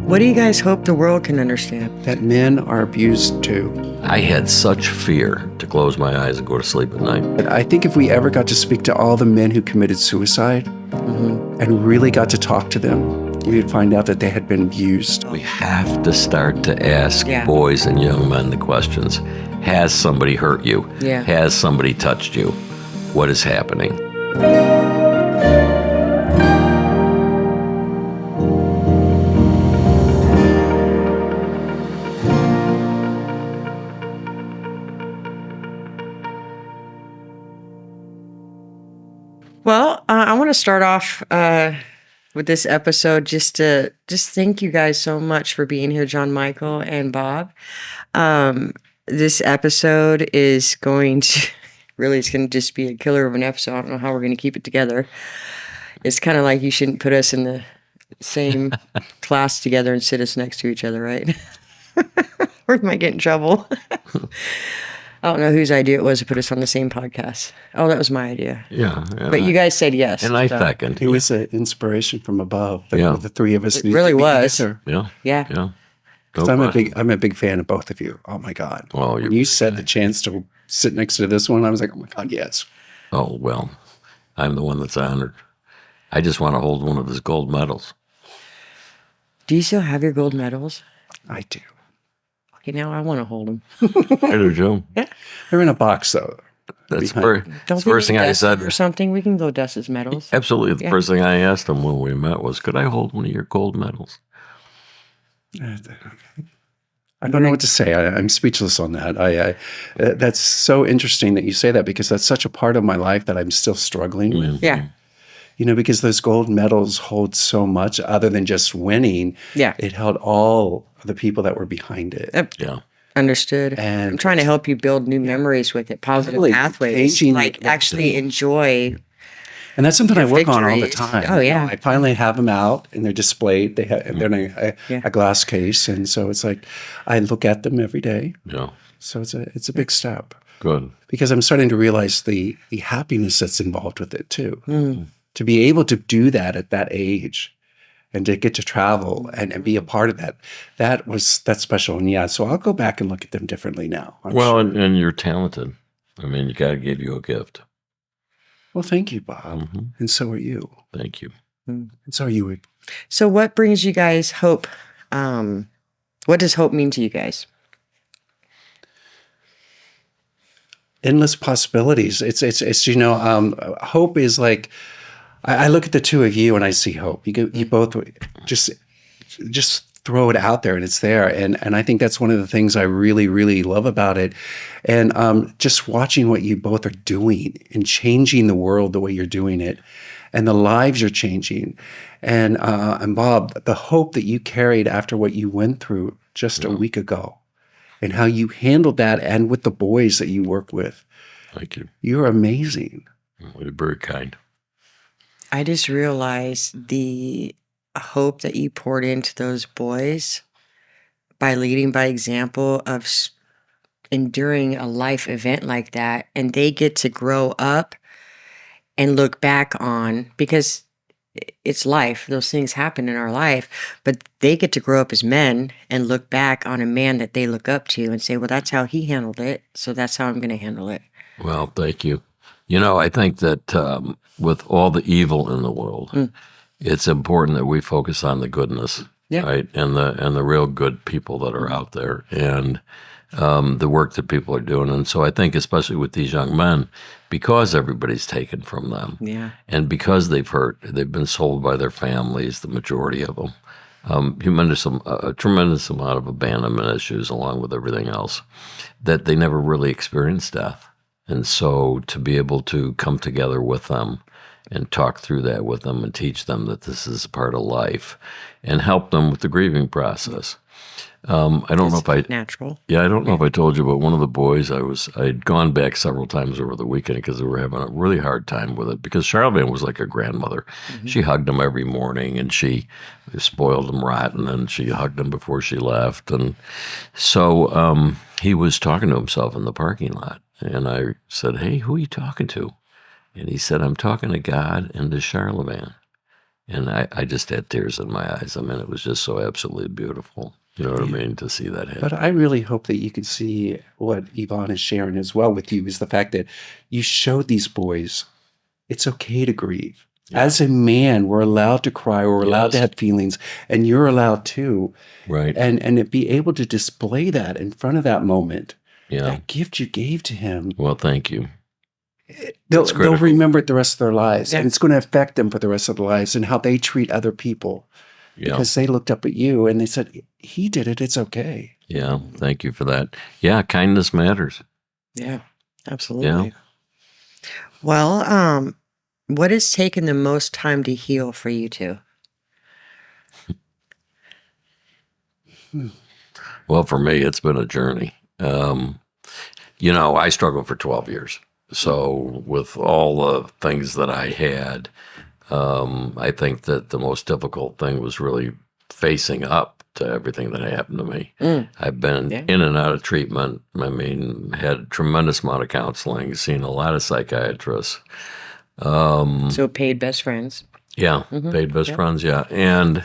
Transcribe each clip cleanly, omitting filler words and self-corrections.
What do you guys hope the world can understand? That men are abused too. I had such fear to close my eyes and go to sleep at night. But I think if we ever got to speak to all the men who committed suicide and really got to talk to them, we would find out that they had been abused. We have to start to ask Yeah. boys and young men the questions. Has somebody hurt you? Yeah. Has somebody touched you? What is happening? Well, I want to start off with this episode just thank you guys so much for being here, John Michael and Bob. This episode is going to it's going to just be a killer of an episode. I don't know how we're going to keep it together. It's kind of like you shouldn't put us in the same class together and sit us next to each other, right? We might get in trouble. I don't know whose idea it was to put us on the same podcast. Oh, that was my idea. Yeah. But you guys said yes. And I so. second. It was an inspiration from above. Yeah. The three of us. It really was. Yeah. Yeah. Yeah. I'm a big fan of both of you. Oh my God. Well, when you said the chance to sit next to this one, I was like, oh my God, yes. Oh, well, I'm the one that's honored. I just want to hold one of his gold medals. Do you still have your gold medals? I do. Okay, now I want to hold them. I do, Joe. They're in a box though. That's Behind- the first thing I said. Or something. We can go dust his medals. Absolutely. The Yeah. first thing I asked him when we met was, could I hold one of your gold medals? I don't know what to say. I'm speechless on that. That's so interesting that you say that because that's such a part of my life that I'm still struggling with. Yeah. You know, because those gold medals hold so much other than just winning. Yeah. It held all the people that were behind it. Yeah. Understood. And I'm trying to help you build new memories with it, positive Totally. pathways. Changing Like the- actually enjoy. And that's something I work on all the victories. time. Oh, yeah. I finally have them out and they're displayed. They're in Yeah. a glass case. And so it's like, I look at them every day. Yeah. So it's a big step Good. because I'm starting to realize the happiness that's involved with it too. Mm. To be able to do that at that age and to get to travel and be a part of that, that's special. And yeah, so I'll go back and look at them differently now. I'm Well, sure. and you're talented. I mean, you got to give you a gift. Well, thank you, Bob. Mhm. And so are you. Thank you. And so are you. So what brings you guys hope? What does hope mean to you guys? Endless possibilities. It's hope is like, I look at the two of you and I see hope. You both just throw it out there and it's there. And I think that's one of the things I really, really love about it. And just watching what you both are doing and changing the world the way you're doing it and the lives you're changing. And Bob, the hope that you carried after what you went through just a week ago and how you handled that and with the boys that you work with. Thank you. You're amazing. You're very kind. I just realized the hope that you poured into those boys by leading by example of enduring a life event like that. And they get to grow up and look back on, because it's life. Those things happen in our life, but they get to grow up as men and look back on a man that they look up to and say, well, that's how he handled it. So that's how I'm going to handle it. Well, thank you. You know, I think that with all the evil in the world, it's important that we focus on the goodness, Yeah. right, and the real good people that are out there, and the work that people are doing. And so I think, especially with these young men, because everybody's taken from them, Yeah. and because they've been sold by their families, the majority of them, a tremendous amount of abandonment issues, along with everything else, that they never really experienced death. And so to be able to come together with them and talk through that with them and teach them that this is a part of life and help them with the grieving process. I don't know if I Natural. Yeah, I don't know if I told you, but one of the boys, I'd gone back several times over the weekend because they were having a really hard time with it, because Charlemagne was like a grandmother. She hugged him every morning and she spoiled him rotten, and she hugged him before she left. And so he was talking to himself in the parking lot. And I said, hey, who are you talking to? And he said, I'm talking to God and to Charlemagne. And I just had tears in my eyes. I mean, it was just so absolutely beautiful. You know what I mean? To see that happen. But I really hope that you can see what Yvonne is sharing as well with you is the fact that you showed these boys it's okay to grieve. Yeah. As a man, we're allowed to cry, we're allowed to Yes. have feelings, and you're allowed to. Right. And to be able to display that in front of that moment, Yeah. that gift you gave to him, Well, thank you. they'll critical. remember it the rest of their lives. Yeah. And it's going to affect them for the rest of their lives and how they treat other people. Yeah. Because they looked up at you and they said, he did it, it's okay. Yeah. Thank you for that. Yeah. Kindness matters. Yeah, absolutely. Yeah. Well, what has taken the most time to heal for you two? Well, for me, it's been a journey. You know, I struggled for 12 years. So with all the things that I had, I think that the most difficult thing was really facing up to everything that happened to me. I've been in and out of treatment. I mean, had a tremendous amount of counseling, seen a lot of psychiatrists. So paid best friends. Yeah, paid best friends. Yeah, and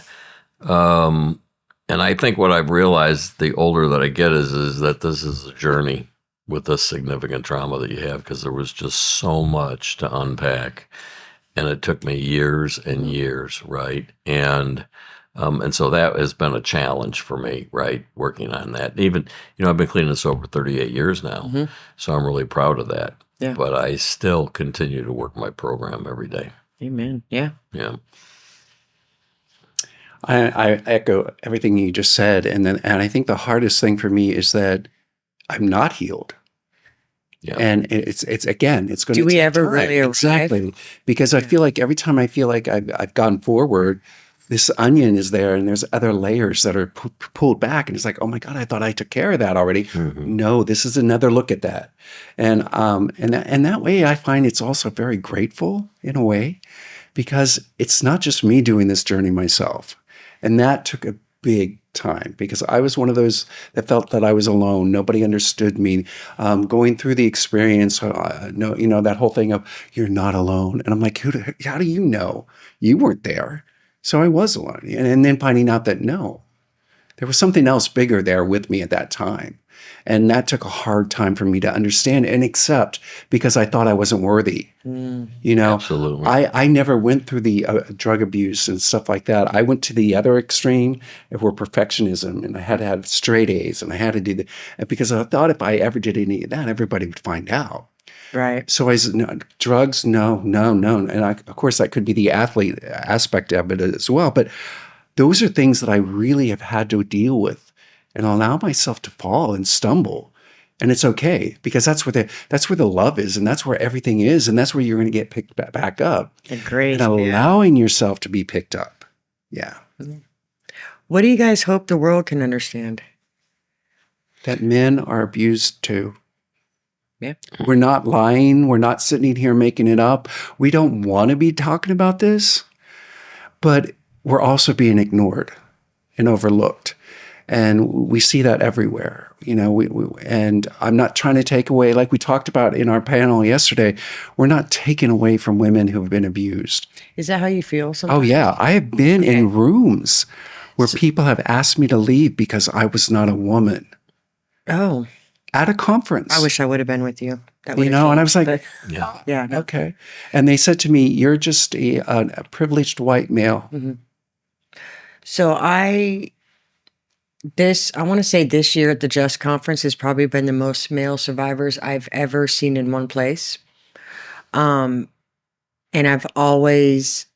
I think what I've realized the older that I get is that this is a journey with this significant trauma that you have because there was just so much to unpack, and it took me years and years, right? And so that has been a challenge for me, right? Working on that. Even, you know, I've been clean and sober 38 years now, so I'm really proud of that. Yeah. But I still continue to work my program every day. Amen. Yeah. Yeah. I echo everything you just said. And I think the hardest thing for me is that I'm not healed. Yeah. And it's again, it's going to Do we take ever time. really arrive? Exactly. Because I feel like every time I feel like I've gone forward, this onion is there and there's other layers that are pulled back. And it's like, oh my God, I thought I took care of that already. No, this is another look at that. And that way I find it's also very grateful in a way because it's not just me doing this journey myself. And that took a big time because I was one of those that felt that I was alone. Nobody understood me. Going through the experience, no, you know, that whole thing of you're not alone. And I'm like, how do you know? You weren't there. So I was alone. And then finding out that no, there was something else bigger there with me at that time. And that took a hard time for me to understand and accept because I thought I wasn't worthy. You know, Absolutely. I never went through the drug abuse and stuff like that. I went to the other extreme where perfectionism and I had to have straight A's and I had to do that because I thought if I ever did any of that, everybody would find out. Right. So I said, no, drugs, no. And of course, that could be the athlete aspect of it as well. But those are things that I really have had to deal with and allow myself to fall and stumble. And it's okay because that's where the love is and that's where everything is. And that's where you're going to get picked back up. Agreed. And allowing yourself to be picked up. Yeah. What do you guys hope the world can understand? That men are abused too. Yeah. We're not lying. We're not sitting here making it up. We don't want to be talking about this, but we're also being ignored and overlooked. And we see that everywhere, you know, and I'm not trying to take away, like we talked about in our panel yesterday, we're not taking away from women who have been abused. Is that how you feel sometimes? Oh, yeah. I have been in rooms where people have asked me to leave because I was not a woman. Oh. At a conference. I wish I would have been with you. That You know, and I was like, yeah. No. Okay. And they said to me, you're just a privileged white male. So I want to say this year at the Just Conference has probably been the most male survivors I've ever seen in one place. And it's always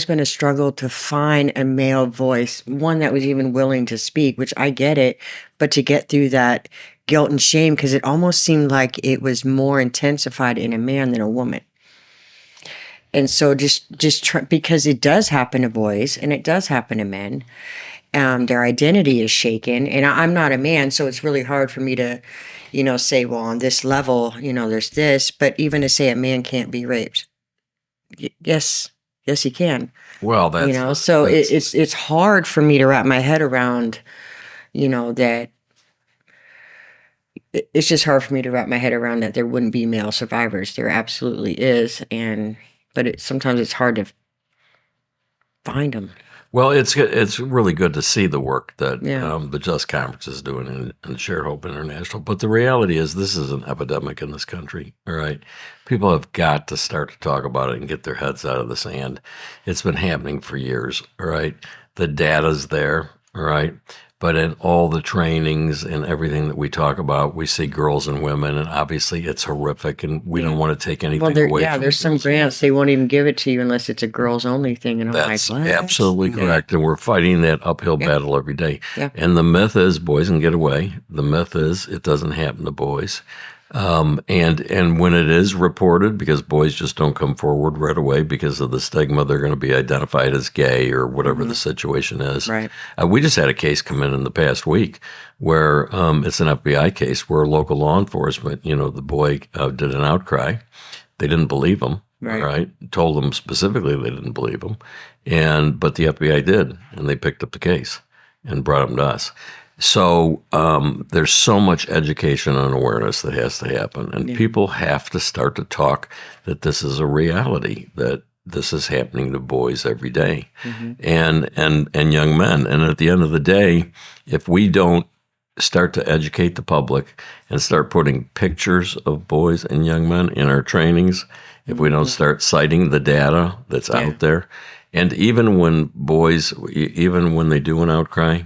been a struggle to find a male voice, one that was even willing to speak, which I get it, but to get through that guilt and shame, because it almost seemed like it was more intensified in a man than a woman. And so because it does happen to boys and it does happen to men, their identity is shaken. And I'm not a man, so it's really hard for me to, you know, say, well, on this level, you know, there's this, but even to say a man can't be raped. Yes, he can. Well, that's, you know, so it's hard for me to wrap my head around, you know, that it's just hard for me to wrap my head around that there wouldn't be male survivors. There absolutely is. But sometimes it's hard to find them? Well, it's really good to see the work that Yeah. the Just Conference is doing and Shared Hope International. But the reality is, this is an epidemic in this country. All right, people have got to start to talk about it and get their heads out of the sand. It's been happening for years. All right, the data's there. All right. But in all the trainings and everything that we talk about, we see girls and women, and obviously it's horrific, and we don't want to take Well, anything away from there's the some girls. grants they won't even give it to you unless it's a girls only thing, and I'm That's like, what? absolutely correct. And we're fighting that uphill battle every day. Yeah. And the myth is boys can get away. The myth is it doesn't happen to boys. And when it is reported, because boys just don't come forward right away because of the stigma, they're going to be identified as gay or whatever the situation is. Right. We just had a case come in the past week where it's an FBI case where local law enforcement, the boy did an outcry. They didn't believe him. Right. Right. Told them specifically they didn't believe him. But the FBI did, and they picked up the case and brought him to us. So there's so much education and awareness that has to happen, and people have to start to talk that this is a reality, that this is happening to boys every day, and young men. And at the end of the day, if we don't start to educate the public and start putting pictures of boys and young men in our trainings, if we don't start citing the data that's out there, and even when they do an outcry,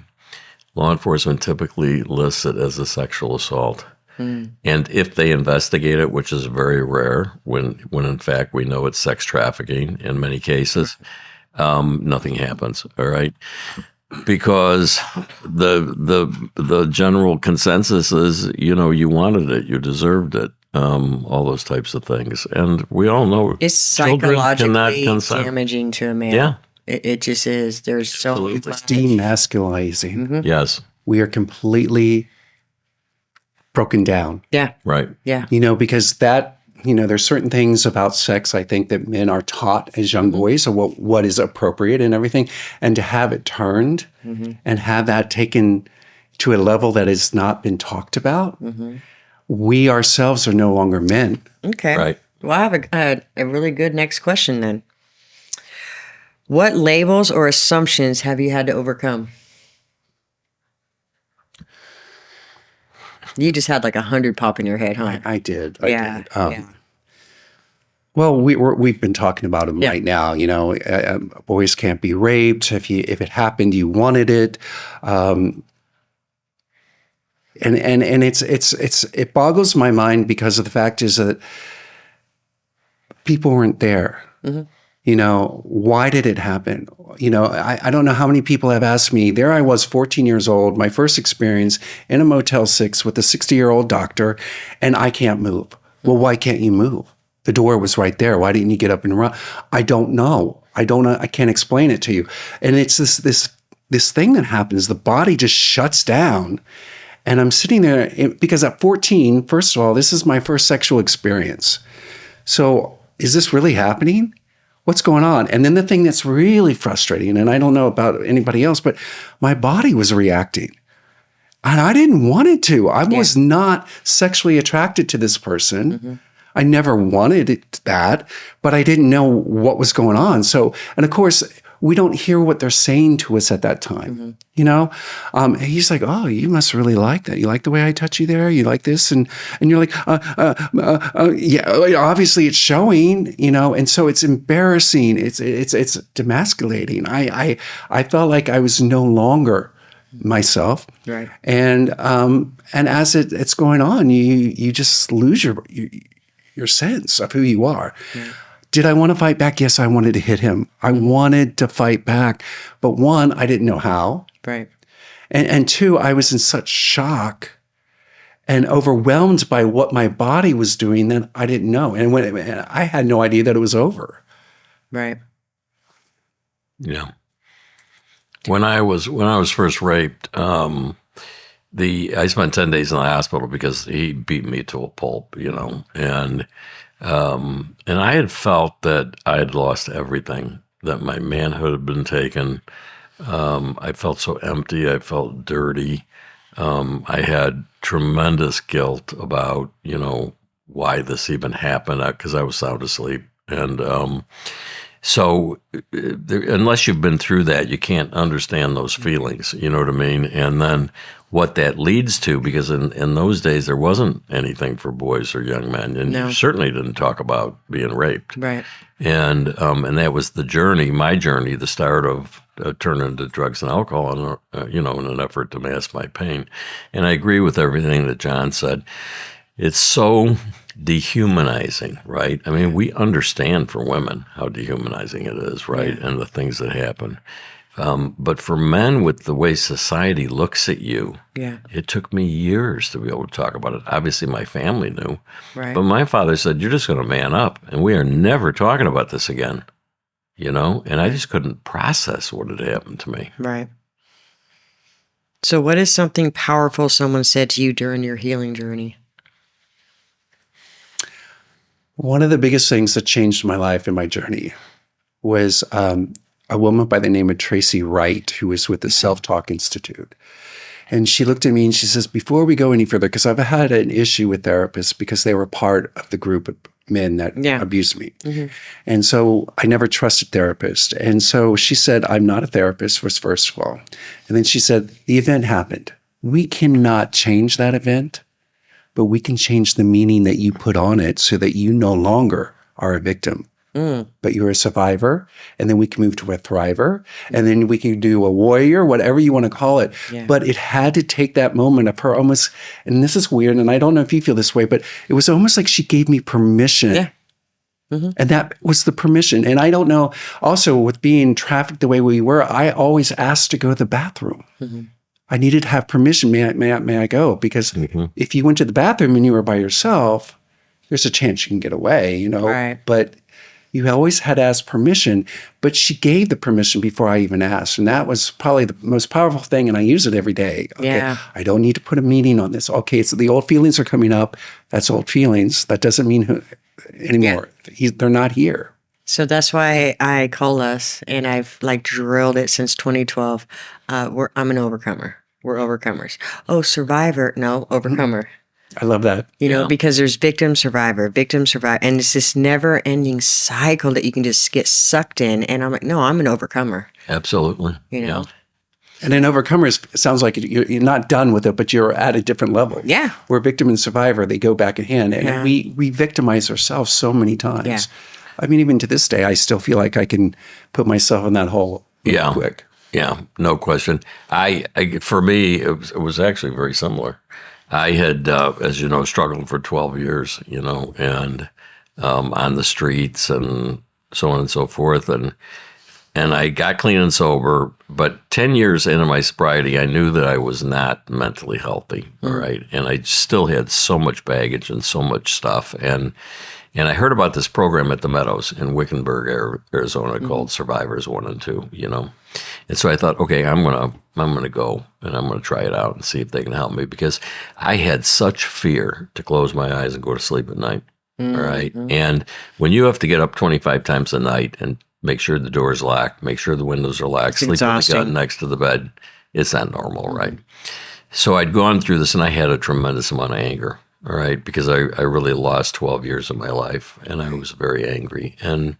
law enforcement typically lists it as a sexual assault. And if they investigate it, which is very rare, when in fact we know it's sex trafficking in many cases, nothing happens. All right, because the general consensus is, you wanted it, you deserved it, all those types of things, and we all know It's children cannot psychologically consent. damaging to a man. Yeah. It just is. There's so Absolutely. much. Demasculizing. Yes, We are completely broken down. Yeah. right. Yeah. Because there's certain things about sex I think that men are taught as young boys, or what is appropriate and everything, and to have it turned and have that taken to a level that has not been talked about, we ourselves are no longer men. Okay. Right. Well, I have a really good next question then. What labels or assumptions have you had to overcome? You just had like 100 pop in your head, huh? I did. Yeah. I did. Well, we've been talking about them right now. Boys can't be raped. If it happened, you wanted it, and it boggles my mind because of the fact is that people weren't there. Why did it happen? I don't know how many people have asked me. There I was, 14 years old, my first experience in a Motel 6 with a 60-year-old doctor, and I can't move. Well, why can't you move? The door was right there. Why didn't you get up and run? I don't know. I can't explain it to you. And it's this thing that happens. The body just shuts down. And I'm sitting there because at 14, first of all, this is my first sexual experience. So is this really happening? What's going on? And then the thing that's really frustrating, and I don't know about anybody else, but my body was reacting. And I didn't want it to. I was not sexually attracted to this person. I never wanted that, but I didn't know what was going on. So, and of course, we don't hear what they're saying to us at that time. He's like, "Oh, you must really like that. You like the way I touch you there. You like this," and you're like, "Yeah." Obviously, it's showing, and so it's embarrassing. It's demasculating. I felt like I was no longer myself, Right. And as it's going on, you just lose your sense of who you are. Did I want to fight back? Yes, I wanted to hit him. I wanted to fight back. But one, I didn't know how. Right. And two, I was in such shock and overwhelmed by what my body was doing that I didn't know. And I had no idea that it was over. Right. Yeah. When I was first raped, I spent 10 days in the hospital because he beat me to a pulp, and I had felt that I had lost everything, that my manhood had been taken. I felt so empty. I felt dirty. I had tremendous guilt about, why this even happened, because I was sound asleep. So unless you've been through that, you can't understand those feelings. You know what I mean? And then what that leads to, because in those days there wasn't anything for boys or young men, and No. you certainly didn't talk about being raped. Right. And that was the journey, my journey, the start of turning to drugs and alcohol, in an effort to mask my pain. And I agree with everything that John said. It's so dehumanizing, right? I mean, we understand for women how dehumanizing it is, right? Yeah. And the things that happen. But for men, with the way society looks at you, Yeah. it took me years to be able to talk about it. Obviously, my family knew. Right. But my father said, you're just going to man up, and we are never talking about this again, And I just couldn't process what had happened to me. Right. So what is something powerful someone said to you during your healing journey? One of the biggest things that changed my life and my journey was a woman by the name of Tracy Wright, who was with the Self-Talk Institute. And she looked at me and she says, before we go any further, because I've had an issue with therapists because they were part of the group of men that abused me. Mm-hmm. And so I never trusted therapists. And so she said, I'm not a therapist, first of all. And then she said, the event happened. We cannot change that event, but we can change the meaning that you put on it so that you no longer are a victim. But you're a survivor, and then we can move to a thriver, and then we can do a warrior, whatever you want to call it. Yeah. But it had to take that moment of her almost, and this is weird, and I don't know if you feel this way, but it was almost like she gave me permission. Yeah. Mm-hmm. And that was the permission. And I don't know, also with being trafficked the way we were, I always asked to go to the bathroom. Mm-hmm. I needed to have permission. May I go? Because if you went to the bathroom and you were by yourself, there's a chance you can get away, Right. But you always had to ask permission, but she gave the permission before I even asked. And that was probably the most powerful thing, and I use it every day. Okay, yeah. I don't need to put a meaning on this. Okay, so the old feelings are coming up. That's old feelings. That doesn't mean anymore. Yeah. They're not here. So that's why I call us, and I've drilled it since 2012. I'm an overcomer. We're overcomers. Oh, survivor. No, overcomer. I love that. Because there's victim, survivor. And it's this never ending cycle that you can just get sucked in. And I'm like, no, I'm an overcomer. Absolutely. Yeah. And an overcomer sounds like you're not done with it, but you're at a different level. Yeah. Where victim and survivor, they go back in hand. And we victimize ourselves so many times. Yeah. I mean, even to this day, I still feel like I can put myself in that hole real quick. Yeah, no question. For me, it was actually very similar. I had, as you know, struggled for 12 years, and on the streets and so on and so forth. And I got clean and sober, but 10 years into my sobriety, I knew that I was not mentally healthy, all right? And I still had so much baggage and so much stuff. And I heard about this program at the Meadows in Wickenburg, Arizona, called Survivors 1 and 2, And so I thought, okay, I'm gonna go and I'm gonna try it out and see if they can help me, because I had such fear to close my eyes and go to sleep at night. All right. And when you have to get up 25 times a night and make sure the door's locked, make sure the windows are locked, sleep on the gun next to the bed, it's not normal, right? So I'd gone through this and I had a tremendous amount of anger. All right, because I really lost 12 years of my life, and I was very angry. And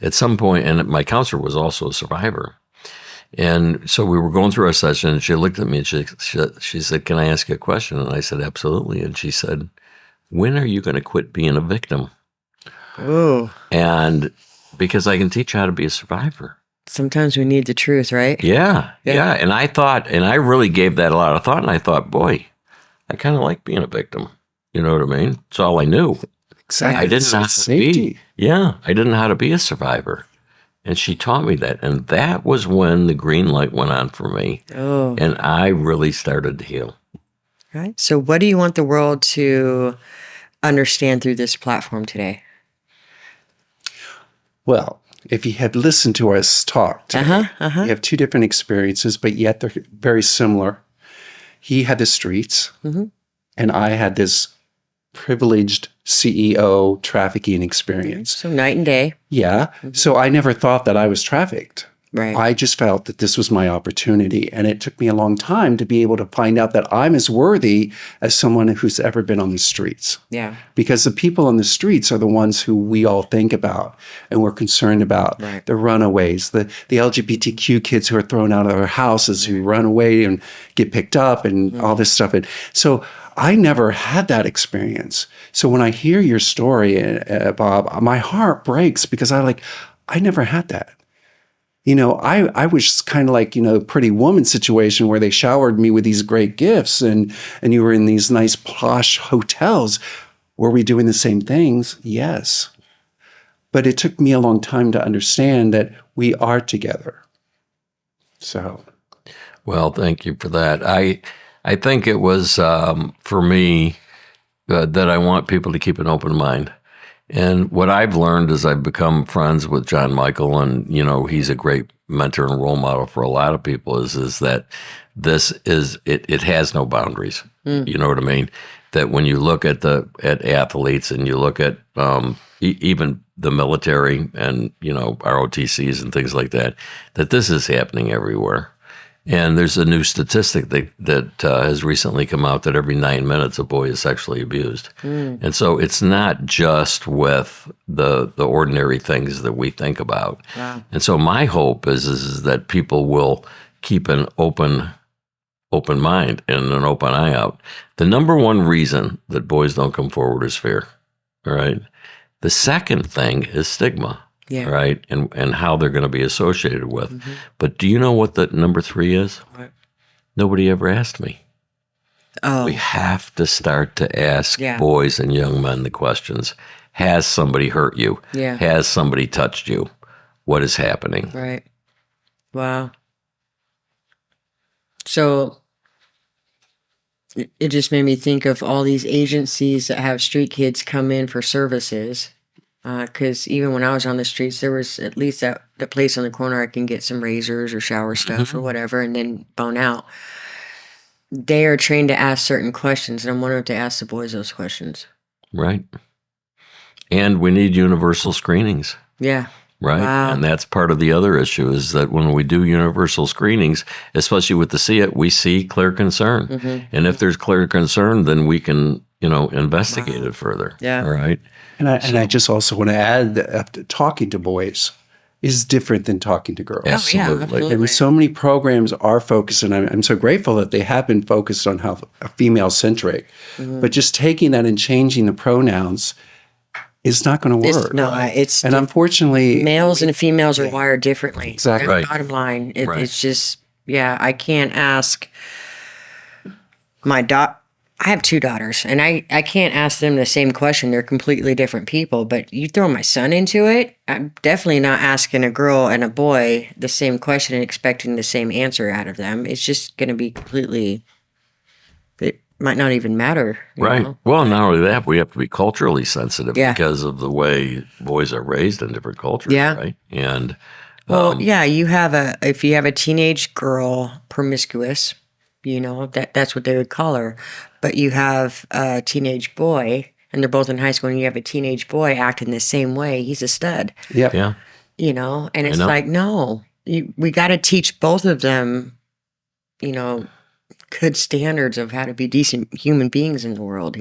at some point, and my counselor was also a survivor. And so we were going through our session, and she looked at me and she said, "Can I ask you a question?" And I said, "Absolutely." And she said, "When are you going to quit being a victim?" Oh. And because I can teach you how to be a survivor. Sometimes we need the truth, right? Yeah. And I thought, and I really gave that a lot of thought, and I thought, boy, I kind of like being a victim. You know what I mean? It's all I knew. Exactly. I didn't know how to be. Yeah, I didn't know how to be a survivor. And she taught me that. And that was when the green light went on for me. Oh. And I really started to heal. Right. So what do you want the world to understand through this platform today? Well, if you had listened to us talk today, you have two different experiences, but yet they're very similar. He had the streets, and I had this privileged CEO trafficking experience. So night and day. Yeah. So I never thought that I was trafficked. Right. I just felt that this was my opportunity. And it took me a long time to be able to find out that I'm as worthy as someone who's ever been on the streets. Yeah. Because the people on the streets are the ones who we all think about and we're concerned about. Right. The runaways, the LGBTQ kids who are thrown out of their houses, who run away and get picked up and all this stuff. And so I never had that experience. So when I hear your story, Bob, my heart breaks because I never had that. I was kind of like, Pretty Woman situation where they showered me with these great gifts and you were in these nice posh hotels. Were we doing the same things? Yes. But it took me a long time to understand that we are together. So. Well, thank you for that. I think it was, for me, that I want people to keep an open mind. And what I've learned as I've become friends with John Michael, and he's a great mentor and role model for a lot of people, is that this is it has no boundaries. You know what I mean? That when you look at athletes and you look at even the military and ROTCs and things like that this is happening everywhere. And there's a new statistic that has recently come out that every 9 minutes a boy is sexually abused. And so it's not just with the ordinary things that we think about. Wow. And so my hope is that people will keep an open mind and an open eye out. The number one reason that boys don't come forward is fear. All right. The second thing is stigma. Yeah. Right. And how they're going to be associated with. But do you know what the number 3 is? What? Nobody ever asked me. Oh. We have to start to ask Yeah. boys and young men the questions. Has somebody hurt you? Yeah. Has somebody touched you? What is happening? Right. Wow. So it just made me think of all these agencies that have street kids come in for services. Because even when I was on the streets, there was at least the place on the corner I can get some razors or shower stuff or whatever and then bone out. They are trained to ask certain questions, and I'm wondering if they ask the boys those questions. Right. And we need universal screenings. Yeah. Right. Wow. And that's part of the other issue is that when we do universal screenings, especially with the See It, we see clear concern. And if there's clear concern, then we can, investigate it further. Yeah. All right. And I just also want to add that talking to boys is different than talking to girls. Absolutely. And so many programs are focused, and I'm so grateful that they have been focused on how female-centric. But just taking that and changing the pronouns is not going to work. And unfortunately, males and females are wired differently. Exactly. That's Right. the bottom line. Right. It's just, I can't ask my I have 2 daughters, and I can't ask them the same question. They're completely different people, but you throw my son into it, I'm definitely not asking a girl and a boy the same question and expecting the same answer out of them. It's just going to be completely, it might not even matter. you Right. know? Well, not only that, we have to be culturally sensitive Yeah. because of the way boys are raised in different cultures. Yeah. Right. And Well, if you have a teenage girl promiscuous, that's what they would call her. But you have a teenage boy, and they're both in high school, and you have a teenage boy acting the same way. He's a stud, yeah. and it's know. like, no, we got to teach both of them, good standards of how to be decent human beings in the world,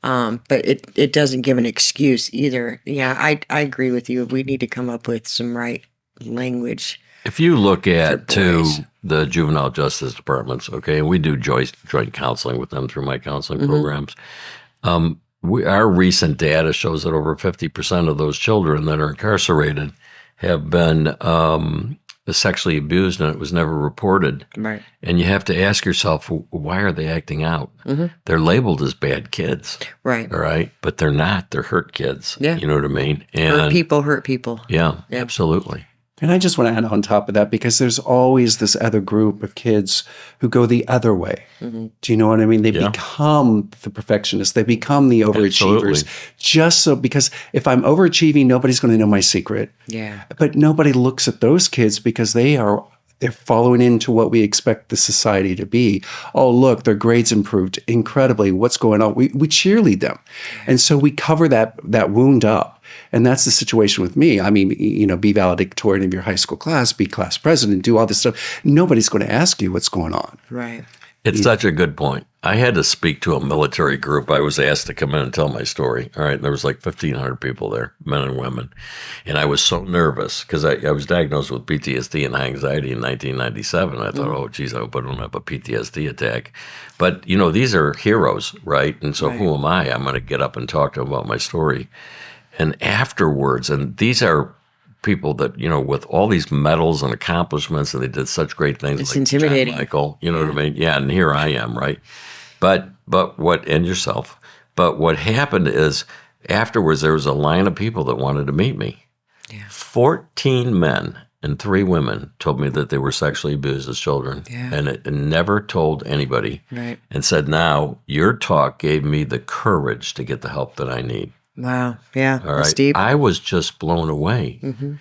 But it doesn't give an excuse either. Yeah, I agree with you. We need to come up with some right language. if you look at boys. the juvenile justice departments, okay, and we do joint counseling with them through my counseling programs. Our recent data shows that over 50% of those children that are incarcerated have been sexually abused, and it was never reported. Right. And you have to ask yourself, why are they acting out? They're labeled as bad kids, Right. all right? But they're not. They're hurt kids. Yeah. You know what I mean? Hurt people. Yeah, Yep. absolutely. And I just want to add on top of that, because there's always this other group of kids who go the other way. Do you know what I mean? They become the perfectionists. They become the overachievers. Absolutely. Because if I'm overachieving, nobody's going to know my secret. Yeah. But nobody looks at those kids because they are they're following into what we expect the society to be. Oh, look, their grades improved incredibly. What's going on? We cheerlead them. And so we cover that wound up. And that's the situation with me. I mean, be valedictorian of your high school class, be class president, do all this stuff. Nobody's going to ask you what's going on. Right. It's such a good point. I had to speak to a military group. I was asked to come in and tell my story. All right. And there was like 1,500 people there, men and women. And I was so nervous because I was diagnosed with PTSD and anxiety in 1997. I thought, oh, geez, I hope I don't have a PTSD attack. But, these are heroes, right? And so who am I? I'm going to get up and talk to them about my story. And afterwards, and these are people that, with all these medals and accomplishments, and they did such great things. It's like intimidating. John Michael, you know what I mean? Yeah, and here I am, right? But what happened is afterwards there was a line of people that wanted to meet me. Yeah. 14 men and 3 women told me that they were sexually abused as children, and it never told anybody. Right. And said, now your talk gave me the courage to get the help that I need. Wow. Yeah. All That's right. deep. I was just blown away. Mm-hmm.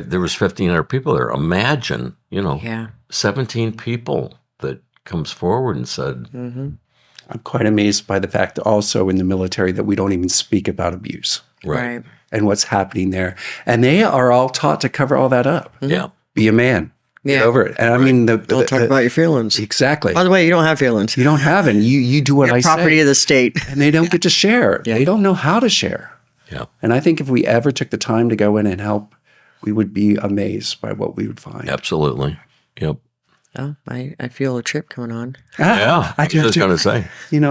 There was 1,500 people there. Imagine, 17 people that comes forward and said. Mm-hmm. I'm quite amazed by the fact also in the military that we don't even speak about abuse. Right. And what's happening there. And they are all taught to cover all that up. Mm-hmm. Yeah. Be a man. Yeah. Get over it. And I mean, don't talk about your feelings. Exactly. By the way, you don't have feelings. You don't have it. You do what You're I say. property of the state. And they don't get to share. Yeah. They don't know how to share. Yeah. And I think if we ever took the time to go in and help, we would be amazed by what we would find. Absolutely. Yep. Oh, I feel a trip going on. Yeah. I was just going to say. And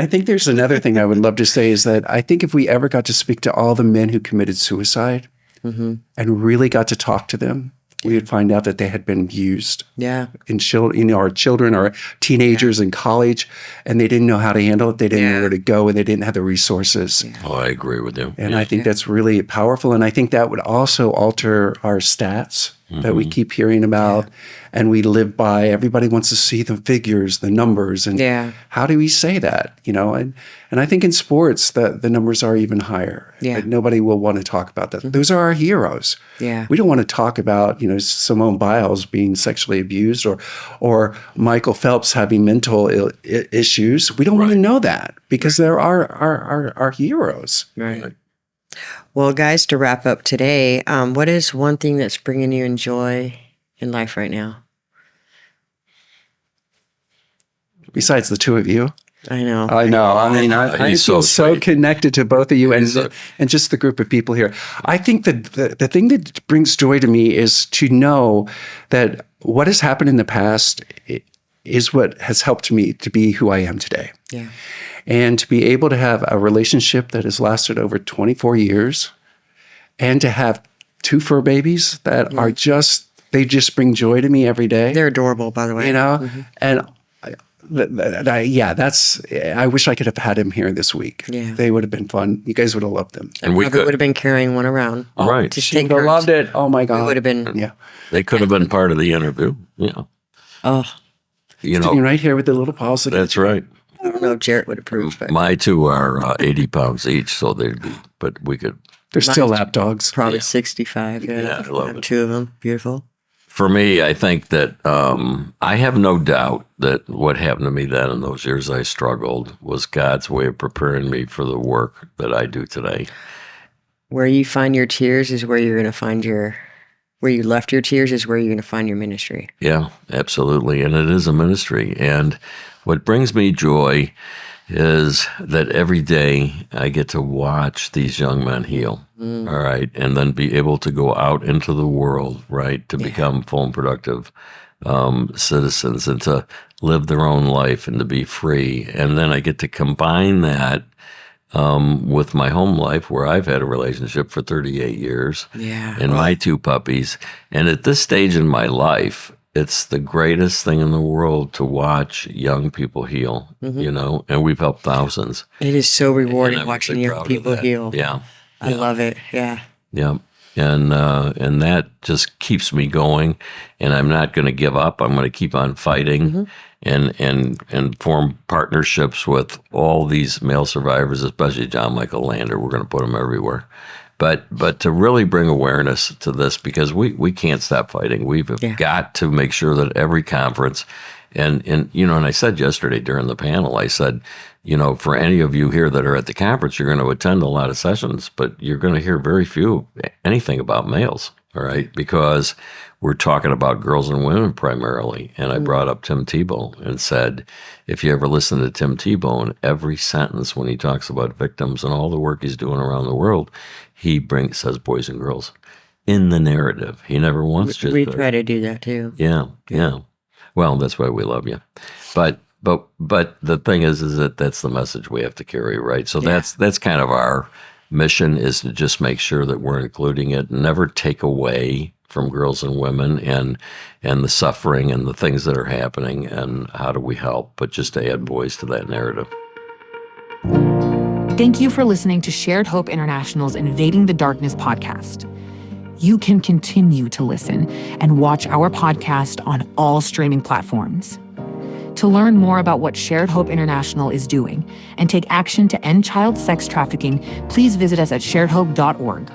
I think there's another thing I would love to say is that I think if we ever got to speak to all the men who committed suicide and really got to talk to them, we would find out that they had been abused. Yeah. In our children or teenagers in college, and they didn't know how to handle it. They didn't know where to go, and they didn't have the resources. Yeah. Oh, I agree with you. And I think that's really powerful. And I think that would also alter our stats that we keep hearing about and we live by. Everybody wants to see the figures, the numbers. And how do we say that? And I think in sports, the numbers are even higher. Yeah. But nobody will want to talk about that. Those are our heroes. Yeah. We don't want to talk about, Simone Biles being sexually abused or Michael Phelps having mental issues. We don't want to know that because they're our heroes. Right. Well, guys, to wrap up today, what is one thing that's bringing you joy in life right now? Besides the two of you. I know. I mean, I feel so connected to both of you and just the group of people here. I think that the thing that brings joy to me is to know that what has happened in the past is what has helped me to be who I am today. Yeah. And to be able to have a relationship that has lasted over 24 years and to have 2 fur babies that are they just bring joy to me every day. They're adorable, by the way. And I wish I could have had him here this week. Yeah. They would have been fun. You guys would have loved them. And we would have been carrying one around. Right. To She take would have loved turns. it. Oh my God. We would have been. Yeah. They could have been part of the interview. Yeah. Oh, Sitting right here with the little paws. That's right. I don't know if Jarrett would approve, but My 2 are 80 pounds each, so but we could. They're still lap dogs. probably 65. Yeah, I love have it. 2 of them. Beautiful. For me, I think that I have no doubt that what happened to me then in those years I struggled was God's way of preparing me for the work that I do today. Where you find your tears is where you're going to find where you left your tears is where you're going to find your ministry. Yeah, absolutely. And it is a ministry. And what brings me joy is that every day I get to watch these young men heal, all right, and then be able to go out into the world, right, to become full and productive citizens and to live their own life and to be free. And then I get to combine that with my home life where I've had a relationship for 38 years and my 2 puppies. And at this stage in my life, it's the greatest thing in the world to watch young people heal, and we've helped thousands. It is so rewarding I'm watching really young proud of people that. heal. Yeah. I love it. Yeah. Yeah. And that just keeps me going, and I'm not going to give up. I'm going to keep on fighting and form partnerships with all these male survivors, especially John Michael Lander. We're going to put him everywhere But to really bring awareness to this, because we can't stop fighting. We've got to make sure that every conference, and I said yesterday during the panel, I said, for any of you here that are at the conference, you're going to attend a lot of sessions, but you're going to hear very few anything about males, all right? Because we're talking about girls and women primarily. And I brought up Tim Tebow and said, if you ever listen to Tim Tebow, in every sentence when he talks about victims and all the work he's doing around the world, he says boys and girls in the narrative. He never once just... We try to do that too. Yeah. Well, that's why we love you. But the thing is that that's the message we have to carry, right? So that's kind of our mission, is to just make sure that we're including it, never take away from girls and women and the suffering and the things that are happening and how do we help, but just to add boys to that narrative. Thank you for listening to Shared Hope International's Invading the Darkness podcast. You can continue to listen and watch our podcast on all streaming platforms. To learn more about what Shared Hope International is doing and take action to end child sex trafficking, please visit us at sharedhope.org.